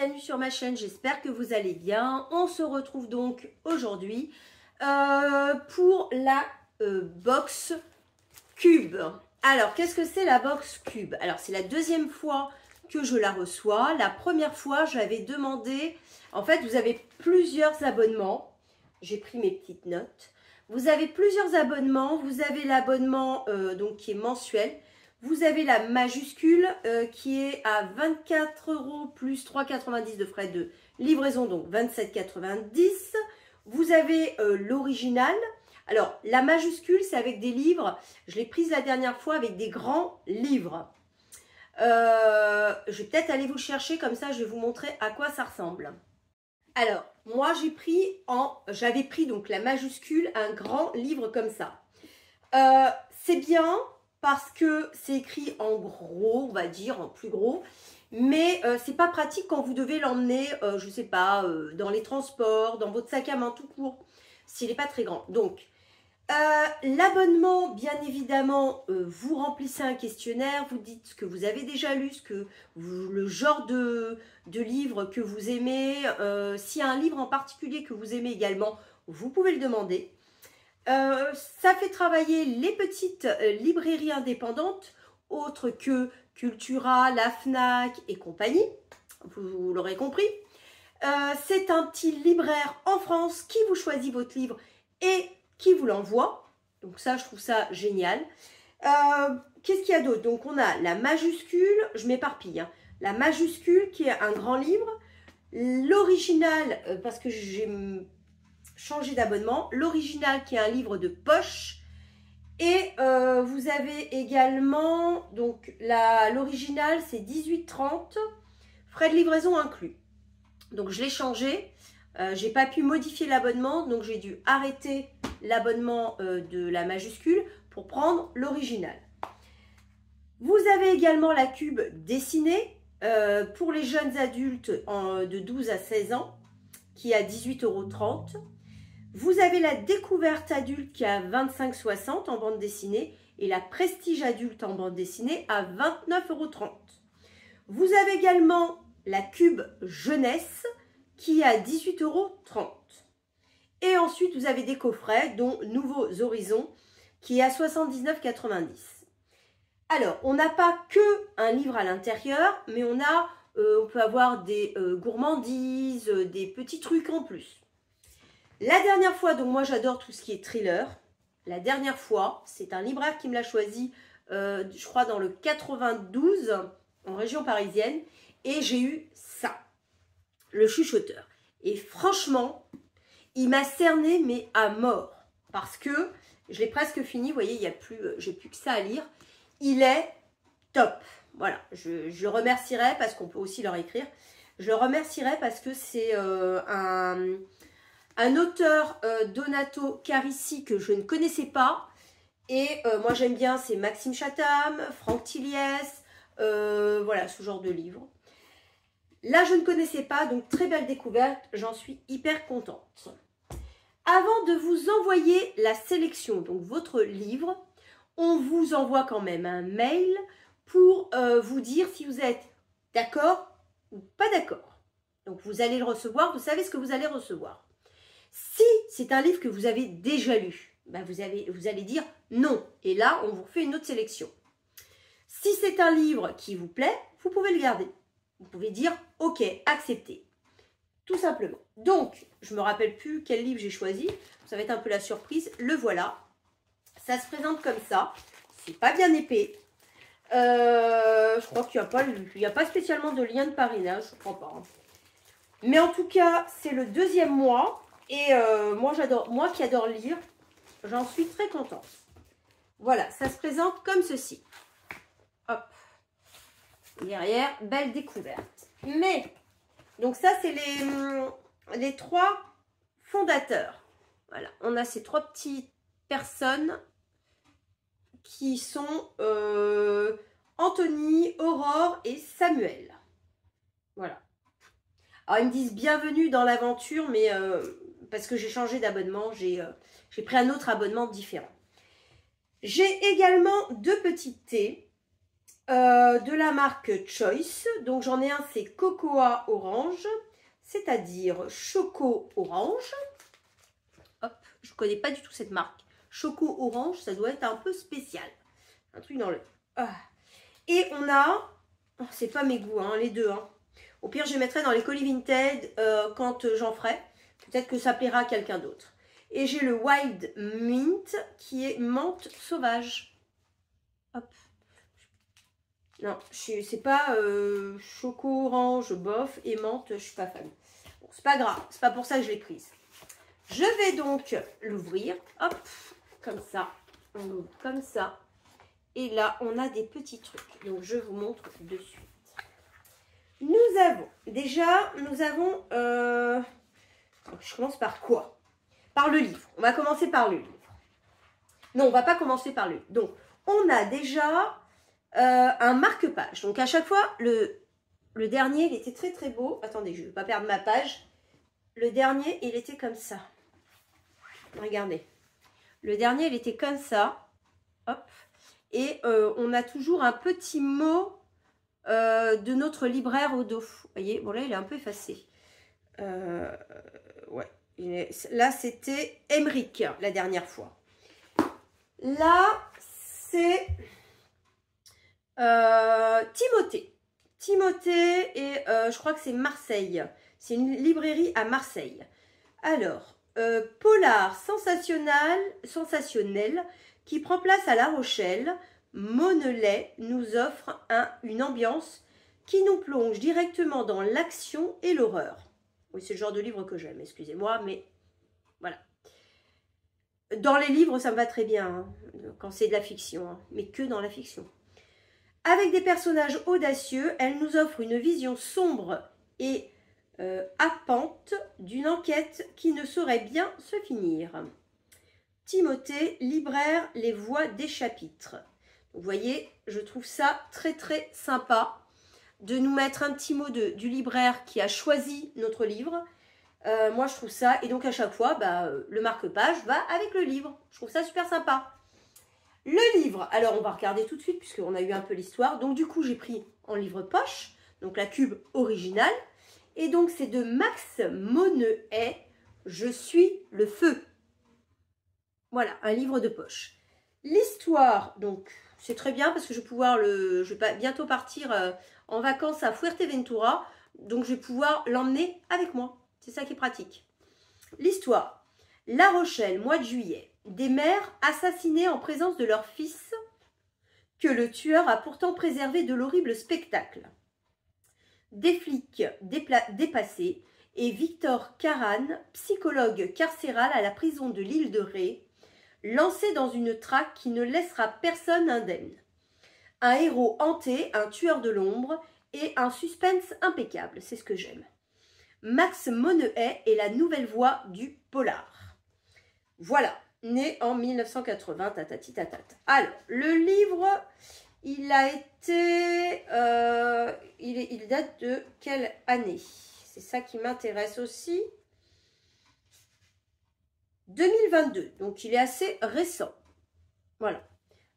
bienvenue sur ma chaîne, j'espère que vous allez bien. On se retrouve donc aujourd'hui pour la box Cube. Alors, qu'est-ce que c'est la box Cube? Alors, c'est la deuxième fois que je la reçois. La première fois, j'avais demandé, en fait, vous avez plusieurs abonnements. J'ai pris mes petites notes. Vous avez plusieurs abonnements. Vous avez l'abonnement donc qui est mensuel. Vous avez la majuscule qui est à 24 € plus 3,90 € de frais de livraison, donc 27,90 €. Vous avez l'original. Alors, la majuscule, c'est avec des livres. Je l'ai prise la dernière fois avec des grands livres. Je vais peut-être aller vous le chercher, comme ça je vais vous montrer à quoi ça ressemble. Alors, moi j'avais pris donc la majuscule, un grand livre comme ça. C'est bien parce que c'est écrit en gros, on va dire, en plus gros. Mais c'est pas pratique quand vous devez l'emmener, je sais pas, dans les transports, dans votre sac à main tout court, s'il n'est pas très grand. Donc, l'abonnement, bien évidemment, vous remplissez un questionnaire, vous dites ce que vous avez déjà lu, le genre de livre que vous aimez. S'il y a un livre en particulier que vous aimez également, vous pouvez le demander. Ça fait travailler les petites librairies indépendantes, autres que Cultura, la Fnac et compagnie, vous l'aurez compris. C'est un petit libraire en France qui vous choisit votre livre et qui vous l'envoie. Donc ça, je trouve ça génial. Qu'est-ce qu'il y a d'autre? Donc on a la majuscule, je m'éparpille, hein. La majuscule qui est un grand livre. L'original, parce que j'ai changé d'abonnement. L'original qui est un livre de poche. Et vous avez également, donc l'original c'est 18,30 €, frais de livraison inclus. Donc je l'ai changé. J'ai pas pu modifier l'abonnement, donc j'ai dû arrêter l'abonnement de la majuscule pour prendre l'original. Vous avez également la Cube dessinée pour les jeunes adultes de 12 à 16 ans qui est à 18,30 €. Vous avez la découverte adulte qui est à 25,60 € en bande dessinée et la prestige adulte en bande dessinée à 29,30 €. Vous avez également la Cube jeunesse qui est à 18,30 €. Et ensuite, vous avez des coffrets, dont Nouveaux Horizons, qui est à 79,90 €. Alors, on n'a pas que un livre à l'intérieur, mais on peut avoir des gourmandises, des petits trucs en plus. La dernière fois, donc moi j'adore tout ce qui est thriller. La dernière fois, c'est un libraire qui me l'a choisi, je crois dans le 92, en région parisienne. Et j'ai eu ça, le chuchoteur. Et franchement, il m'a cerné, mais à mort. Parce que je l'ai presque fini, vous voyez, j'ai plus que ça à lire. Il est top. Voilà, je remercierai, parce qu'on peut aussi leur écrire. Je le remercierai parce que c'est un auteur, Donato Carissi, que je ne connaissais pas. Et moi j'aime bien, c'est Maxime Chatham, Franck Tilliès, voilà, ce genre de livre. Là, je ne connaissais pas, donc très belle découverte, j'en suis hyper contente. Avant de vous envoyer la sélection, donc votre livre, on vous envoie quand même un mail pour vous dire si vous êtes d'accord ou pas d'accord. Donc vous allez le recevoir, vous savez ce que vous allez recevoir. Si c'est un livre que vous avez déjà lu, ben vous allez dire non. Et là, on vous refait une autre sélection. Si c'est un livre qui vous plaît, vous pouvez le garder. Vous pouvez dire ok, accepter. Tout simplement. Donc, je ne me rappelle plus quel livre j'ai choisi. Ça va être un peu la surprise. Le voilà. Ça se présente comme ça. C'est pas bien épais. Je crois qu'il n'y a pas spécialement de lien de parrainage. Je ne crois pas. Hein. Mais en tout cas, c'est le deuxième mois. Et moi qui adore lire, j'en suis très contente. Voilà, ça se présente comme ceci. Hop. Derrière, belle découverte. Mais, donc ça, c'est les trois fondateurs. Voilà, on a ces trois petites personnes qui sont Anthony, Aurore et Samuel. Voilà. Alors, ils me disent bienvenue dans l'aventure, mais parce que j'ai changé d'abonnement, j'ai pris un autre abonnement différent. J'ai également deux petits thés. de la marque Choice. Donc j'en ai un, c'est Cocoa Orange, c'est-à-dire Choco Orange. Hop, je ne connais pas du tout cette marque. Choco Orange, ça doit être un peu spécial. Un truc dans le... Ah. Et on a... Oh, c'est pas mes goûts, hein, les deux. Hein. Au pire, je les mettrai dans les colis Vinted quand j'en ferai. Peut-être que ça plaira à quelqu'un d'autre. Et j'ai le Wild Mint qui est menthe sauvage. Hop. Non, c'est pas choco orange, bof, et menthe, je suis pas fan. Bon, c'est pas grave, c'est pas pour ça que je l'ai prise. Je vais donc l'ouvrir. Hop, comme ça. On l'ouvre comme ça. Et là, on a des petits trucs. Donc, je vous montre de suite. Nous avons, je commence par quoi? Par le livre. On va commencer par le livre. Non, on va pas commencer par le livre. Donc, on a déjà un marque-page. Donc, à chaque fois, le dernier, il était très très beau. Attendez, je ne vais pas perdre ma page. Le dernier, il était comme ça. Regardez. Le dernier, il était comme ça. Hop. Et on a toujours un petit mot de notre libraire au dos. Vous voyez, bon là, il est un peu effacé. Ouais. Là, c'était Emmerich, la dernière fois. Là, c'est Timothée. Timothée et je crois que c'est Marseille. C'est une librairie à Marseille. Alors, polar sensationnel qui prend place à La Rochelle, Monnelet nous offre une ambiance qui nous plonge directement dans l'action et l'horreur. Oui, c'est le genre de livre que j'aime, excusez-moi, mais voilà. Dans les livres, ça me va très bien, hein, quand c'est de la fiction, hein, mais que dans la fiction. Avec des personnages audacieux, elle nous offre une vision sombre et happante d'une enquête qui ne saurait bien se finir. Timothée, libraire, les voix des chapitres. Vous voyez, je trouve ça très très sympa de nous mettre un petit mot du libraire qui a choisi notre livre. Moi, je trouve ça, et donc à chaque fois, le marque-page va avec le livre. Je trouve ça super sympa. Le livre, alors on va regarder tout de suite puisqu'on a eu un peu l'histoire. Donc du coup, j'ai pris en livre poche, donc la cube originale. Et donc, c'est de Max Monnehet, Je suis le feu. Voilà, un livre de poche. L'histoire, donc, c'est très bien parce que je vais bientôt partir en vacances à Fuerteventura. Donc, je vais pouvoir l'emmener avec moi. C'est ça qui est pratique. L'histoire. La Rochelle, mois de juillet. Des mères assassinées en présence de leur fils que le tueur a pourtant préservé de l'horrible spectacle. Des flics dépassés et Victor Caran, psychologue carcéral à la prison de l'île de Ré, lancé dans une traque qui ne laissera personne indemne. Un héros hanté, un tueur de l'ombre et un suspense impeccable, c'est ce que j'aime. Max Monnehet est la nouvelle voix du polar. Voilà, né en 1980, tatati tatata. Alors, le livre, il a été... il date de quelle année? C'est ça qui m'intéresse aussi. 2022, donc il est assez récent. Voilà.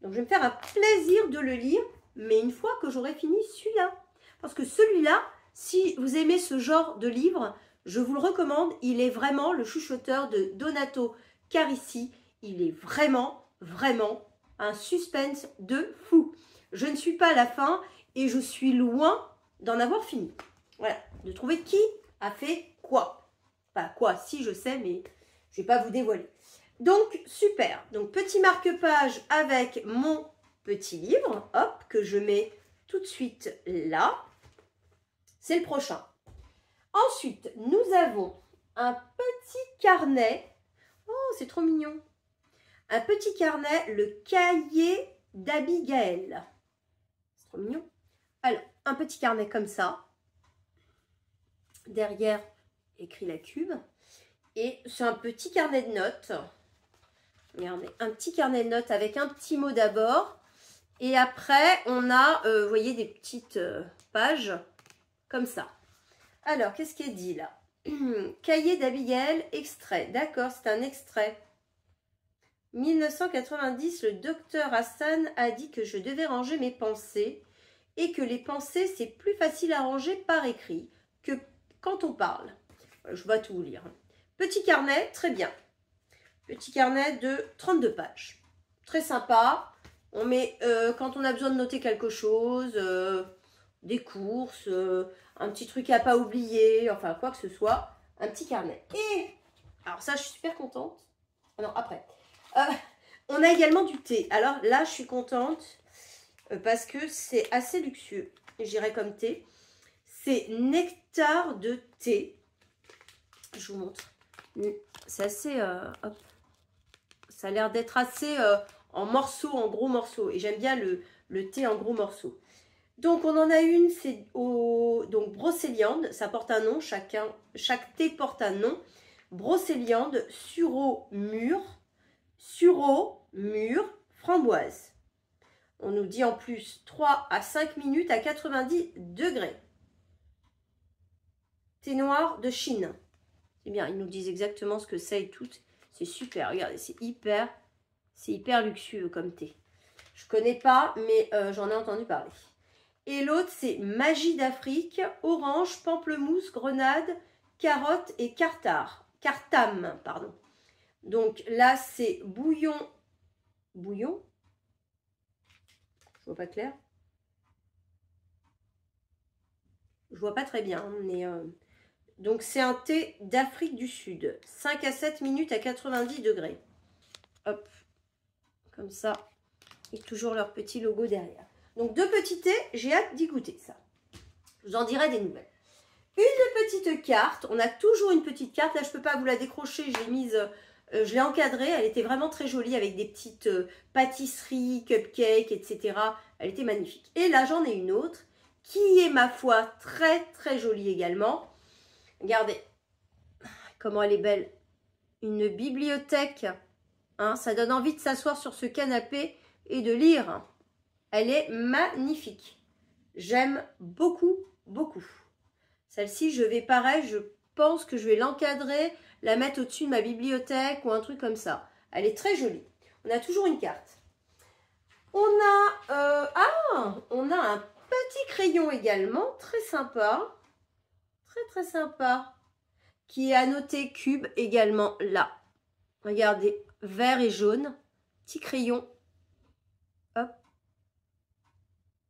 Donc je vais me faire un plaisir de le lire, mais une fois que j'aurai fini celui-là. Parce que celui-là, si vous aimez ce genre de livre, je vous le recommande. Il est vraiment le chuchoteur de Donato Carrisi. Il est vraiment, vraiment un suspense de fou. Je ne suis pas à la fin et je suis loin d'en avoir fini. Voilà, de trouver qui a fait quoi. Pas quoi, si je sais, mais je ne vais pas vous dévoiler. Donc, super. Donc, petit marque-page avec mon petit livre, hop, que je mets tout de suite là. C'est le prochain. Ensuite, nous avons un petit carnet. Oh, c'est trop mignon. Un petit carnet, le cahier d'Abigail. C'est trop mignon. Alors, un petit carnet comme ça. Derrière, écrit la cube. Et c'est un petit carnet de notes. Regardez, un petit carnet de notes avec un petit mot d'abord. Et après, on a, vous voyez, des petites pages comme ça. Alors, qu'est-ce qui est dit là? Cahier d'Abigail, extrait. D'accord, c'est un extrait. 1990, le docteur Hassan a dit que je devais ranger mes pensées et que les pensées, c'est plus facile à ranger par écrit que quand on parle. Je vais tout vous lire. Petit carnet, très bien. Petit carnet de 32 pages. Très sympa. On met, quand on a besoin de noter quelque chose, des courses, un petit truc à pas oublier, enfin quoi que ce soit, un petit carnet. Et, alors ça, je suis super contente. Ah non, après. On a également du thé. Alors là, je suis contente parce que c'est assez luxueux, je dirais comme thé. C'est nectar de thé. Je vous montre. C'est assez... hop. Ça a l'air d'être assez en morceaux, en gros morceaux. Et j'aime bien le thé en gros morceaux. Donc, on en a une, c'est donc brocéliande. Ça porte un nom, chaque thé porte un nom. Brocéliande, sureau mûr, framboise. On nous dit en plus 3 à 5 minutes à 90 degrés. Thé noir de Chine. C'est bien, ils nous disent exactement ce que c'est et tout. C'est super, regardez, c'est hyper luxueux comme thé. Je connais pas, mais j'en ai entendu parler. Et l'autre, c'est Magie d'Afrique, orange, pamplemousse, grenade, carotte et cartame, pardon. Donc là, c'est bouillon. Bouillon? Je vois pas clair. Je vois pas très bien, mais... Donc, c'est un thé d'Afrique du Sud. 5 à 7 minutes à 90 degrés. Hop. Comme ça. Et toujours leur petit logo derrière. Donc, 2 petits thés. J'ai hâte d'y goûter ça. Je vous en dirai des nouvelles. Une petite carte. On a toujours une petite carte. Là, je ne peux pas vous la décrocher. Je l'ai encadrée. Elle était vraiment très jolie avec des petites pâtisseries, cupcakes, etc. Elle était magnifique. Et là, j'en ai une autre qui est, ma foi, très, très jolie également. Regardez comment elle est belle. Une bibliothèque. Hein, ça donne envie de s'asseoir sur ce canapé et de lire. Elle est magnifique. J'aime beaucoup, beaucoup. Celle-ci, je vais pareil, je pense que je vais l'encadrer, la mettre au-dessus de ma bibliothèque ou un truc comme ça. Elle est très jolie. On a toujours une carte. On a un petit crayon également, très sympa. Très sympa, qui est annoté cube également là. Regardez, vert et jaune, petit crayon. Hop.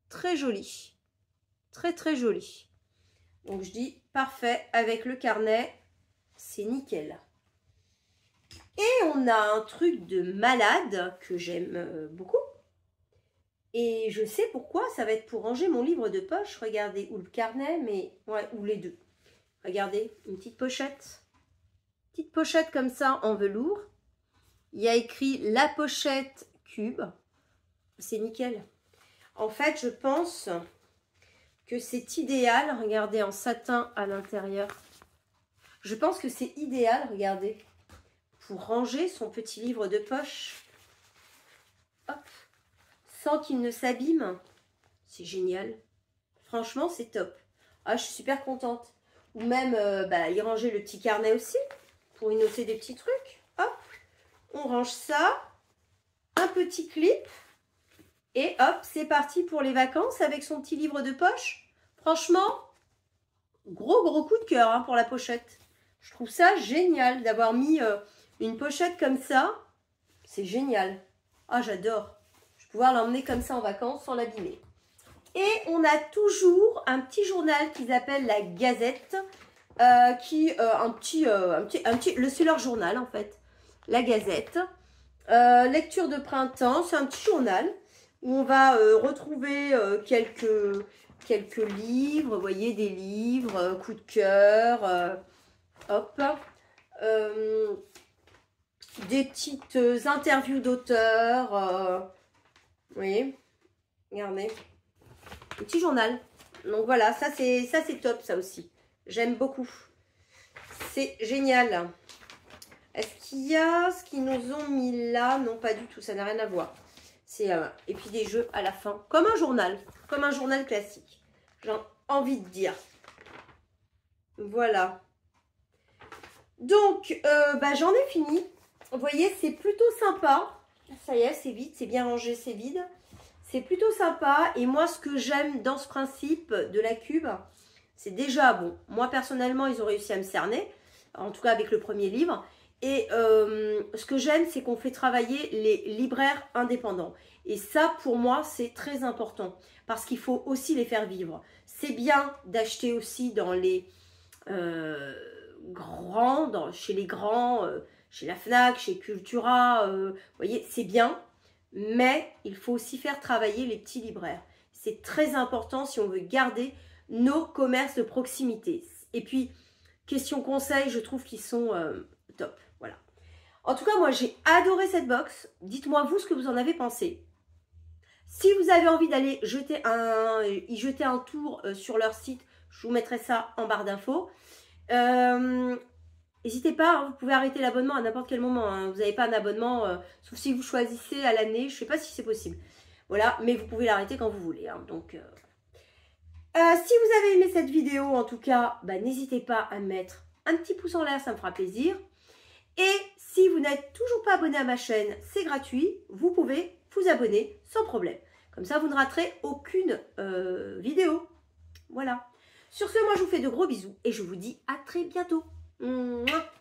Très joli. Très joli. Donc je dis parfait avec le carnet, c'est nickel. Et on a un truc de malade que j'aime beaucoup. Et je sais pourquoi, ça va être pour ranger mon livre de poche. Regardez, ou le carnet, mais ouais, ou les deux. Regardez, une petite pochette. Petite pochette comme ça en velours. Il y a écrit la pochette cube. C'est nickel. En fait, je pense que c'est idéal. Regardez, en satin à l'intérieur. Je pense que c'est idéal, regardez, pour ranger son petit livre de poche. Hop. Sans qu'il ne s'abîme. C'est génial. Franchement, c'est top. Ah, je suis super contente. Ou même y ranger le petit carnet aussi, pour y noter des petits trucs. Hop, on range ça. Un petit clip. Et hop, c'est parti pour les vacances avec son petit livre de poche. Franchement, gros coup de cœur hein, pour la pochette. Je trouve ça génial d'avoir mis une pochette comme ça. C'est génial. Ah, j'adore. Je vais pouvoir l'emmener comme ça en vacances sans l'abîmer. Et on a toujours un petit journal qu'ils appellent la Gazette, c'est leur journal en fait, la Gazette. Lecture de printemps, c'est un petit journal où on va retrouver quelques livres, vous voyez, des livres, coup de cœur, hop, des petites interviews d'auteurs, vous voyez, regardez. Un petit journal. Donc voilà, ça c'est top ça aussi. J'aime beaucoup. C'est génial. Est-ce qu'il y a ce qu'ils nous ont mis là? Non, pas du tout, ça n'a rien à voir. Et puis des jeux à la fin. Comme un journal classique. J'ai envie de dire. Voilà. Donc, j'en ai fini. Vous voyez, c'est plutôt sympa. Ça y est, c'est vide, c'est bien rangé, c'est vide. c'est plutôt sympa. Et moi, ce que j'aime dans ce principe de la cube, c'est déjà, bon, moi personnellement, ils ont réussi à me cerner, en tout cas avec le premier livre. Et ce que j'aime, c'est qu'on fait travailler les libraires indépendants. Et ça, pour moi, c'est très important. Parce qu'il faut aussi les faire vivre. C'est bien d'acheter aussi dans les grands, chez les grands, chez la Fnac, chez Cultura. Vous voyez, c'est bien. Mais il faut aussi faire travailler les petits libraires. C'est très important si on veut garder nos commerces de proximité. Et puis, question conseil, je trouve qu'ils sont top. Voilà. En tout cas, moi, j'ai adoré cette box. Dites-moi, vous, ce que vous en avez pensé. Si vous avez envie d'aller y jeter un tour sur leur site, je vous mettrai ça en barre d'infos. N'hésitez pas, hein, vous pouvez arrêter l'abonnement à n'importe quel moment. Hein. Vous n'avez pas un abonnement, sauf si vous choisissez à l'année. Je ne sais pas si c'est possible. Voilà, mais vous pouvez l'arrêter quand vous voulez. Hein. Donc, si vous avez aimé cette vidéo, en tout cas, bah, n'hésitez pas à mettre un petit pouce en l'air, ça me fera plaisir. Et si vous n'êtes toujours pas abonné à ma chaîne, c'est gratuit. Vous pouvez vous abonner sans problème. Comme ça, vous ne raterez aucune vidéo. Voilà. Sur ce, moi, je vous fais de gros bisous et je vous dis à très bientôt. Mouah.